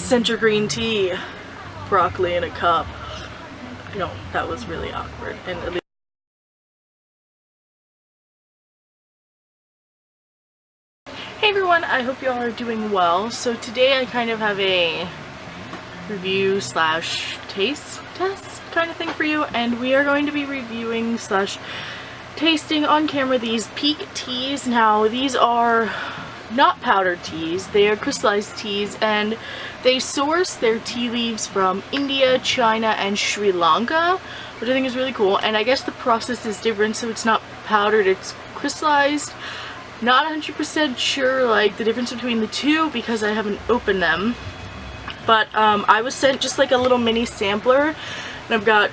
Sencha green tea, broccoli in a cup. No, that was really awkward. And at least hey everyone, I hope you all are doing well. So today I kind of have a review slash taste test kind of thing for you, and we are going to be reviewing slash tasting on camera these Pique teas. Now these are not powdered teas, they are crystallized teas, and they source their tea leaves from India, China, and Sri Lanka, which I think is really cool. And I guess the process is different, so it's not powdered, it's crystallized. Not 100% sure like the difference between the two because I haven't opened them, but I was sent just like a little mini sampler, and I've got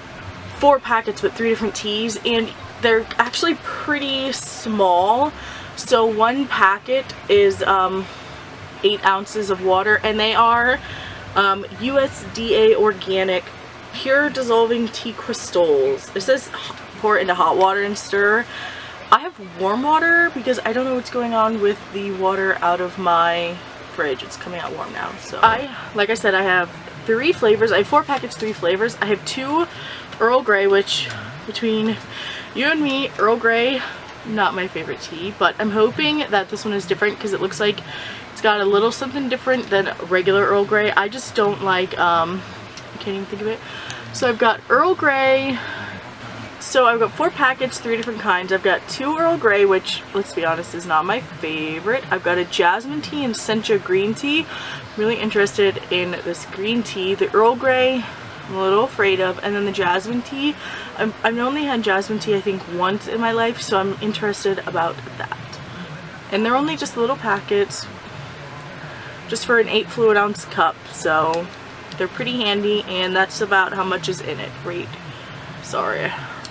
4 packets with 3 different teas, and they're actually pretty small. So one packet is 8 ounces of water, and they are USDA organic pure dissolving tea crystals. It says pour it into hot water and stir. I have warm water because I don't know what's going on with the water out of my fridge. It's coming out warm now. So like I said, I have 3 flavors. I have 4 packets, 3 flavors. I have 2 Earl Grey, which between you and me, Earl Grey, not my favorite tea, but I'm hoping that this one is different because it looks like it's got a little something different than regular Earl Grey. I just don't like, I can't even think of it. So I've got Earl Grey. So I've got 4 packets, 3 different kinds. I've got 2 Earl Grey, which, let's be honest, is not my favorite. I've got a jasmine tea and Sencha green tea. I'm really interested in this green tea. The Earl Grey, I'm a little afraid of, and then the jasmine tea. I've only had jasmine tea I think once in my life, so I'm interested about that. And they're only just little packets, just for an 8 fluid ounce cup, so they're pretty handy, and that's about how much is in it.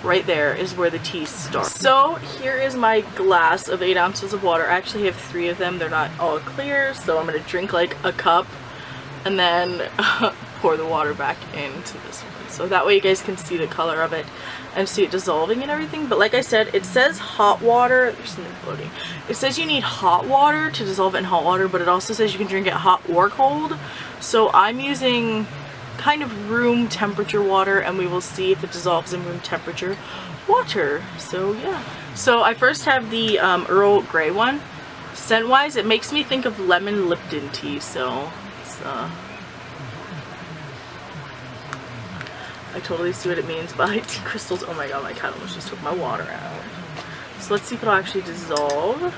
Right there is where the tea starts. So here is my glass of 8 ounces of water. I actually have 3 of them. They're not all clear, so I'm gonna drink like a cup and then pour the water back into this one, so that way you guys can see the color of it and see it dissolving and everything. But like I said, it says hot water. There's something floating. It says you need hot water to dissolve it in hot water, but it also says you can drink it hot or cold. So I'm using kind of room temperature water, and we will see if it dissolves in room temperature water. So yeah. So I first have the Earl Grey one. Scent wise, it makes me think of lemon Lipton tea, so it's I totally see what it means by tea crystals. Oh my god, my cat almost just took my water out. So let's see if it'll actually dissolve.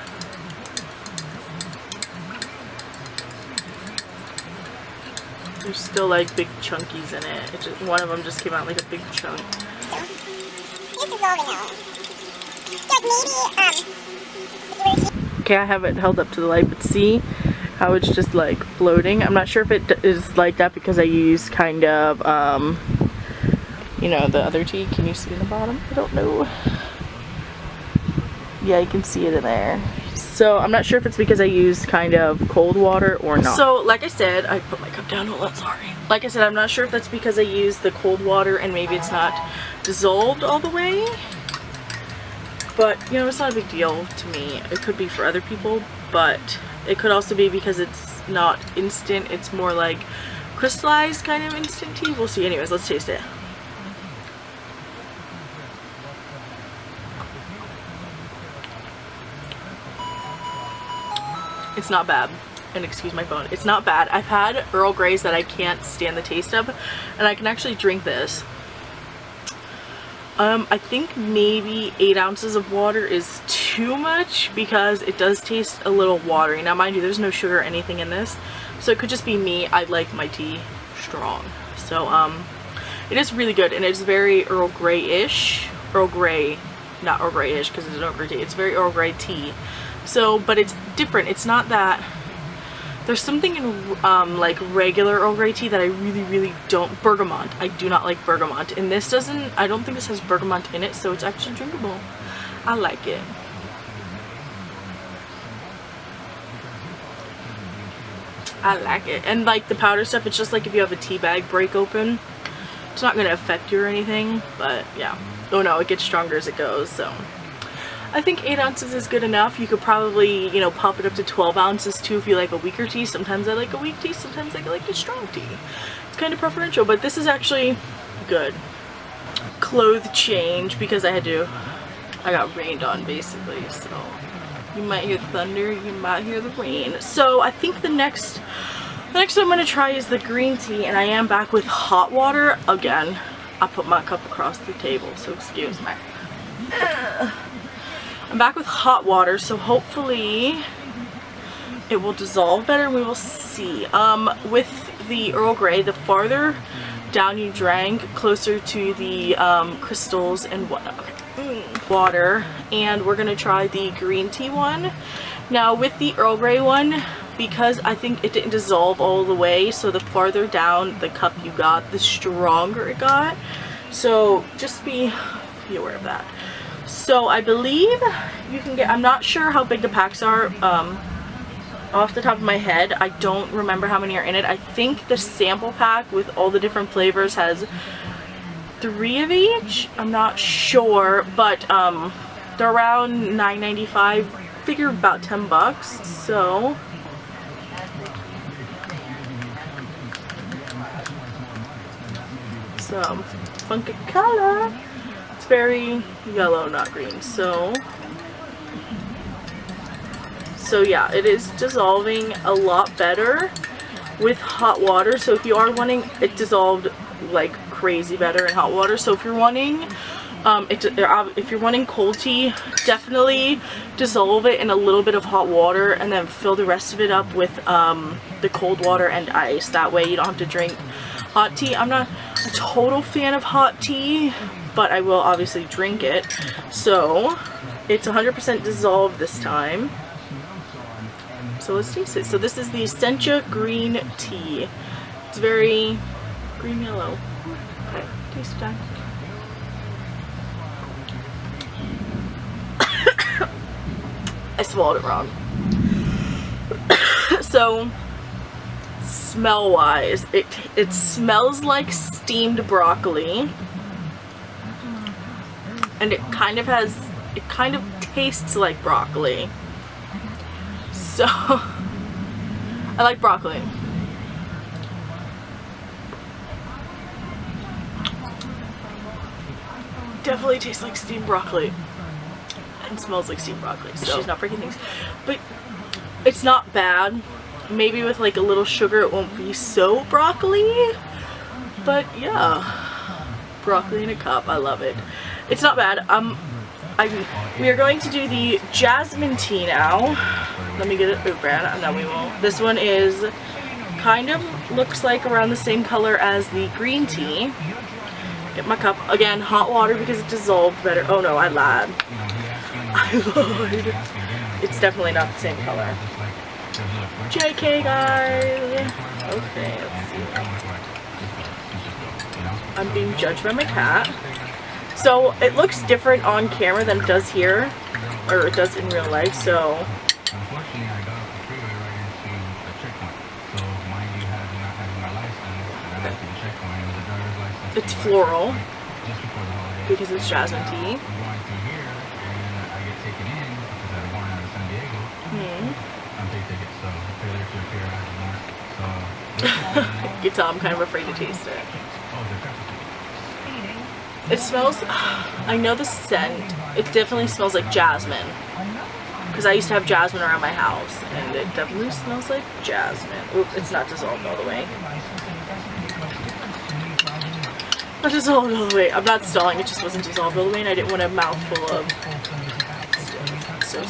There's still like big chunkies in it. One of them just came out like a big chunk. It's dissolving now. Okay, I have it held up to the light, but see how it's just like floating. I'm not sure if it is like that because I use kind of you know, the other tea. Can you see in the bottom? I don't know. Yeah, you can see it in there. So I'm not sure if it's because I used kind of cold water or not. So like I said, I put my cup down. Hold on, sorry. Like I said, I'm not sure if that's because I used the cold water and maybe it's not dissolved all the way. But, you know, it's not a big deal to me. It could be for other people, but it could also be because it's not instant. It's more like crystallized kind of instant tea. We'll see. Anyways, let's taste it. It's not bad, and excuse my phone, it's not bad. I've had Earl Greys that I can't stand the taste of, and I can actually drink this. I think maybe 8 ounces of water is too much because it does taste a little watery. Now mind you, there's no sugar or anything in this, so it could just be me. I like my tea strong. So it is really good, and it's very Earl Grey-ish. Earl Grey, not Earl Grey-ish because it's an Earl Grey tea. It's very Earl Grey tea. So, but it's different. It's not that. There's something in like regular Earl Grey tea that I really don't. Bergamot. I do not like bergamot. And this doesn't, I don't think this has bergamot in it, so it's actually drinkable. I like it. I like it. And like the powder stuff, it's just like if you have a tea bag break open. It's not going to affect you or anything, but yeah. Oh no, it gets stronger as it goes, so. I think 8 ounces is good enough. You could probably, you know, pop it up to 12 ounces too if you like a weaker tea. Sometimes I like a weak tea, sometimes I like a strong tea. It's kind of preferential, but this is actually good. Clothes change because I got rained on basically, so you might hear the thunder, you might hear the rain. So I think the next one I'm going to try is the green tea, and I am back with hot water. Again, I put my cup across the table, so excuse me. I'm back with hot water, so hopefully it will dissolve better and we will see. With the Earl Grey, the farther down you drank, closer to the crystals and whatnot. Water, and we're gonna try the green tea one. Now with the Earl Grey one, because I think it didn't dissolve all the way, so the farther down the cup you got, the stronger it got. So just be aware of that. So I believe you can get, I'm not sure how big the packs are off the top of my head. I don't remember how many are in it. I think the sample pack with all the different flavors has 3 of each. I'm not sure, but they're around $9.95. Figure about 10 bucks. So some funky color. It's very yellow, not green. So yeah, it is dissolving a lot better with hot water. So if you are wanting it dissolved like crazy better in hot water. So if you're wanting if you're wanting cold tea, definitely dissolve it in a little bit of hot water and then fill the rest of it up with the cold water and ice. That way you don't have to drink hot tea. I'm not a total fan of hot tea, but I will obviously drink it. So it's 100% dissolved this time. So let's taste it. So this is the Sencha green tea. It's very green yellow. Okay, taste time. I swallowed it wrong. So smell wise, it smells like steamed broccoli, and it kind of tastes like broccoli. So I like broccoli. Definitely tastes like steamed broccoli and smells like steamed broccoli. So she's not breaking things, but it's not bad. Maybe with like a little sugar it won't be so broccoli, but yeah, broccoli in a cup. I love it. It's not bad. We are going to do the jasmine tea now. Let me get it open. No, we won't. This one is kind of looks like around the same color as the green tea. Get my cup. Again, hot water because it dissolved better. Oh no, I lied. I lied. It's definitely not the same color. JK guys. Okay, let's see. I'm being judged by my cat. So it looks different on camera than it does here, or it does in real life. So it's floral because it's jasmine tea. You can tell I'm kind of afraid to taste it. It smells, I know the scent, it definitely smells like jasmine. Because I used to have jasmine around my house, and it definitely smells like jasmine. Oops, it's not dissolved all the way. Not dissolved all the way. I'm not stalling, it just wasn't dissolved all the way, and I didn't want a mouthful of stuff. So, I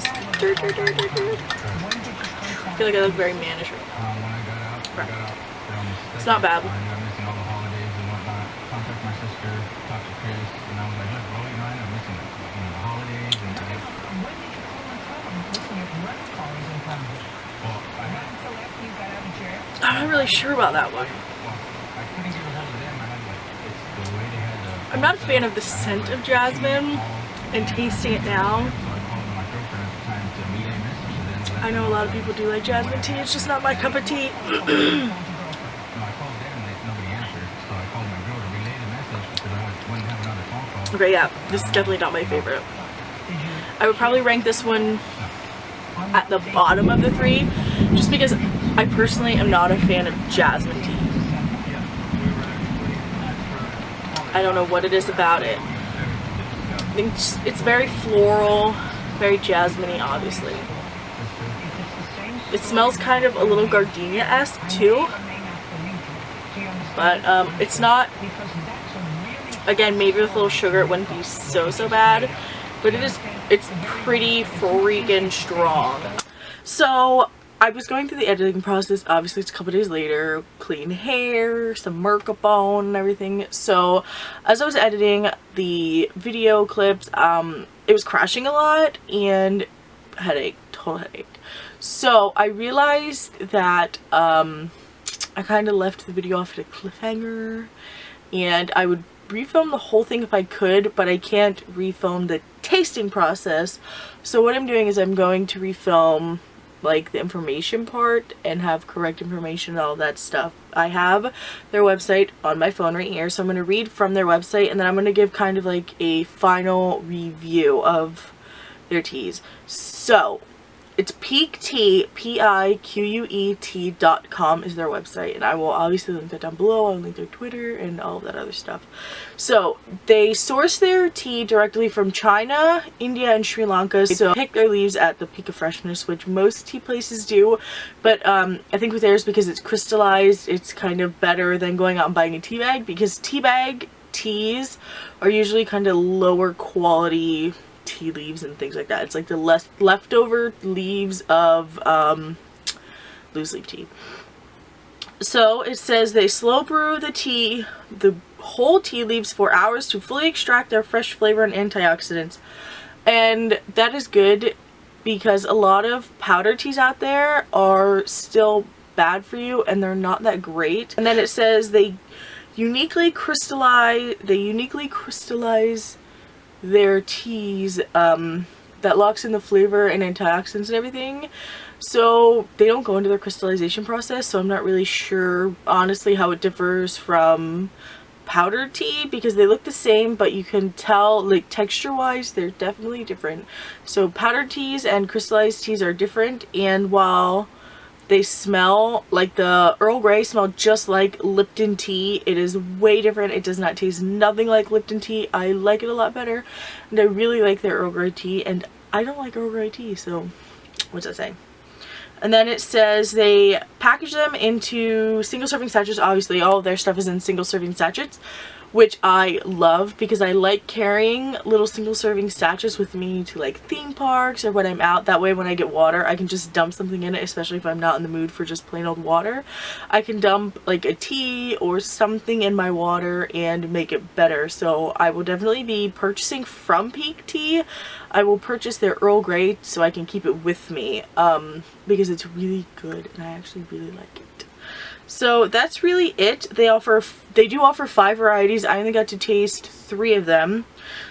feel like I look very mannish right now. It's not bad. I'm not really sure about that one. I'm not a fan of the scent of jasmine, and tasting it now, I know a lot of people do like jasmine tea, it's just not my cup of tea. Okay, yeah, this is definitely not my favorite. I would probably rank this one at the bottom of the 3, just because I personally am not a fan of jasmine tea. I don't know what it is about it. I think it's very floral, very jasmine-y, obviously. It smells kind of a little gardenia-esque too, but it's not, again, maybe with a little sugar it wouldn't be so bad, but it's pretty freaking strong. So I was going through the editing process. Obviously it's a couple days later, clean hair, some makeup on and everything. So as I was editing the video clips, it was crashing a lot and headache, total headache. So I realized that I kind of left the video off at a cliffhanger, and I would refilm the whole thing if I could, but I can't refilm the tasting process. So what I'm doing is I'm going to refilm like the information part and have correct information and all that stuff. I have their website on my phone right here, so I'm going to read from their website, and then I'm going to give kind of like a final review of their teas. So it's Pique Tea, PIQUET.com is their website, and I will obviously link that down below. I'll link their Twitter and all of that other stuff. So they source their tea directly from China, India, and Sri Lanka. So pick their leaves at the peak of freshness, which most tea places do, but I think with theirs, because it's crystallized, it's kind of better than going out and buying a tea bag, because tea bag teas are usually kind of lower quality tea leaves and things like that. It's like the leftover leaves of loose leaf tea. So it says they slow brew the whole tea leaves for hours to fully extract their fresh flavor and antioxidants. And that is good, because a lot of powder teas out there are still bad for you and they're not that great. And then it says they uniquely crystallize their teas that locks in the flavor and antioxidants and everything. So they don't go into their crystallization process, so I'm not really sure honestly how it differs from powdered tea, because they look the same, but you can tell like texture wise they're definitely different. So powdered teas and crystallized teas are different, and while they smell like the Earl Grey smell just like Lipton tea, it is way different. It does not taste nothing like Lipton tea. I like it a lot better, and I really like their Earl Grey tea, and I don't like Earl Grey tea, so what's that saying? And then it says they package them into single serving sachets. Obviously all of their stuff is in single serving sachets, which I love, because I like carrying little single serving sachets with me to like theme parks or when I'm out. That way when I get water I can just dump something in it, especially if I'm not in the mood for just plain old water. I can dump like a tea or something in my water and make it better. So I will definitely be purchasing from Pique Tea. I will purchase their Earl Grey so I can keep it with me, because it's really good and I actually really like it. So that's really it. They do offer 5 varieties. I only got to taste 3 of them.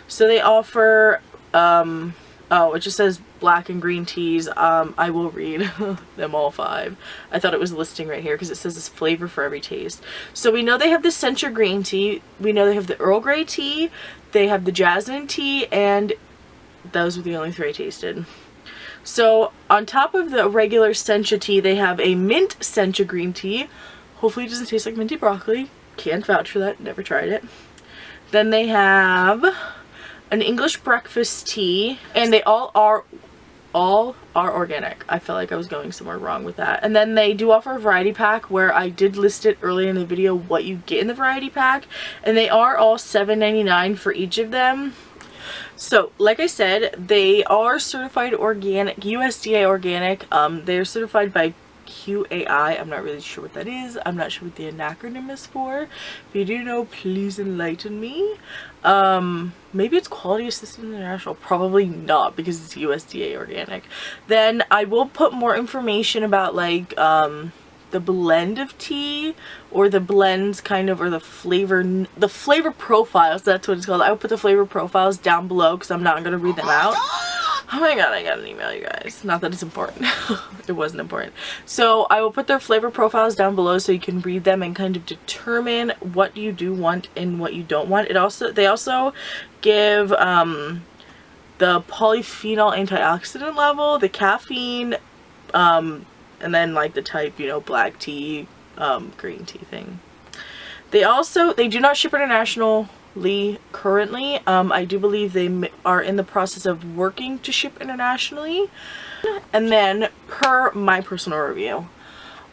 So they offer oh, it just says black and green teas. I will read them all 5. I thought it was listing right here because it says this flavor for every taste. So we know they have the Sencha green tea, we know they have the Earl Grey tea, they have the jasmine tea, and those were the only 3 I tasted. So on top of the regular Sencha tea, they have a mint Sencha green tea. Hopefully it doesn't taste like minty broccoli. Can't vouch for that, never tried it. Then they have an English breakfast tea, and they all are organic. I felt like I was going somewhere wrong with that. And then they do offer a variety pack, where I did list it earlier in the video what you get in the variety pack, and they are all $7.99 for each of them. So like I said, they are certified organic, USDA organic. They're certified by QAI. I'm not really sure what that is. I'm not sure what the acronym is for. If you do know, please enlighten me. Maybe it's Quality Assistance International. Probably not, because it's USDA organic. Then I will put more information about like the blend of tea, or the blends kind of, or the flavor profiles, that's what it's called. I will put the flavor profiles down below because I'm not going to read them out. Oh my god, I got an email, you guys. Not that it's important. It wasn't important. So I will put their flavor profiles down below so you can read them and kind of determine what you do want and what you don't want. They also give the polyphenol antioxidant level, the caffeine, and then like the type, you know, black tea, green tea thing. They do not ship internationally currently. I do believe they are in the process of working to ship internationally. And then per my personal review,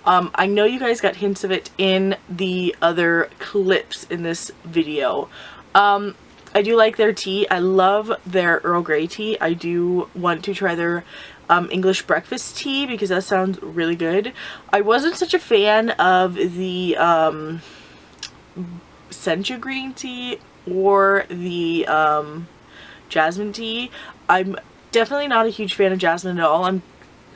I know you guys got hints of it in the other clips in this video. I do like their tea. I love their Earl Grey tea. I do want to try their English breakfast tea because that sounds really good. I wasn't such a fan of the Sencha green tea or the jasmine tea. I'm definitely not a huge fan of jasmine at all.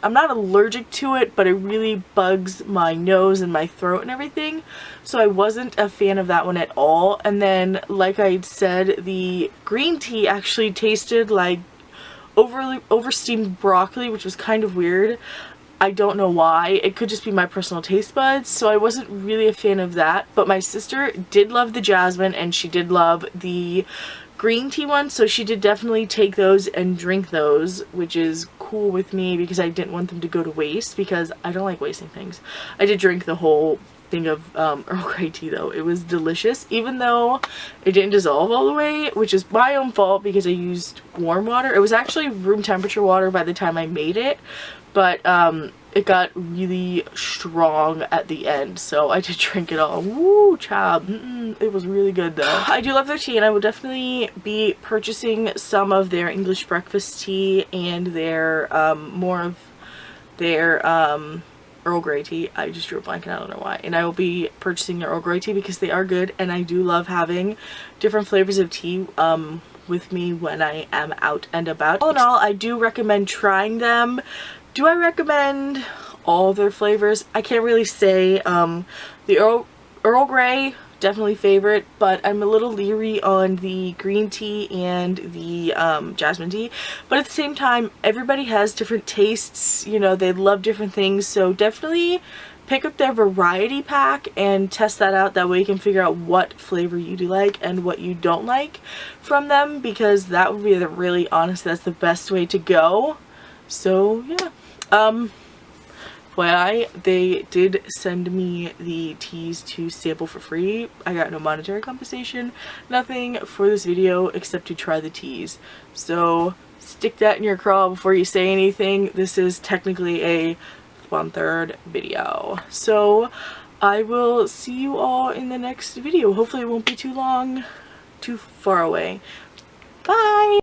I'm not allergic to it, but it really bugs my nose and my throat and everything. So I wasn't a fan of that one at all. And then, like I said, the green tea actually tasted like over-steamed broccoli, which was kind of weird. I don't know why. It could just be my personal taste buds. So I wasn't really a fan of that. But my sister did love the jasmine and she did love the green tea one, so she did definitely take those and drink those, which is cool with me because I didn't want them to go to waste because I don't like wasting things. I did drink the whole thing of Earl Grey tea though. It was delicious, even though it didn't dissolve all the way, which is my own fault because I used warm water. It was actually room temperature water by the time I made it, but it got really strong at the end, so I did drink it all. Woo, child. It was really good though. I do love their tea and I will definitely be purchasing some of their English breakfast tea and their more of their Earl Grey tea. I just drew a blank and I don't know why. And I will be purchasing their Earl Grey tea because they are good and I do love having different flavors of tea with me when I am out and about. All in all, I do recommend trying them. Do I recommend all their flavors? I can't really say. The Earl Grey, definitely favorite, but I'm a little leery on the green tea and the jasmine tea. But at the same time, everybody has different tastes, you know, they love different things, so definitely pick up their variety pack and test that out. That way you can figure out what flavor you do like and what you don't like from them, because that would be honestly, that's the best way to go. So yeah, FYI, they did send me the teas to sample for free. I got no monetary compensation, nothing for this video except to try the teas. So stick that in your craw before you say anything. This is technically a 1/3 video. So I will see you all in the next video. Hopefully it won't be too long, too far away. Bye!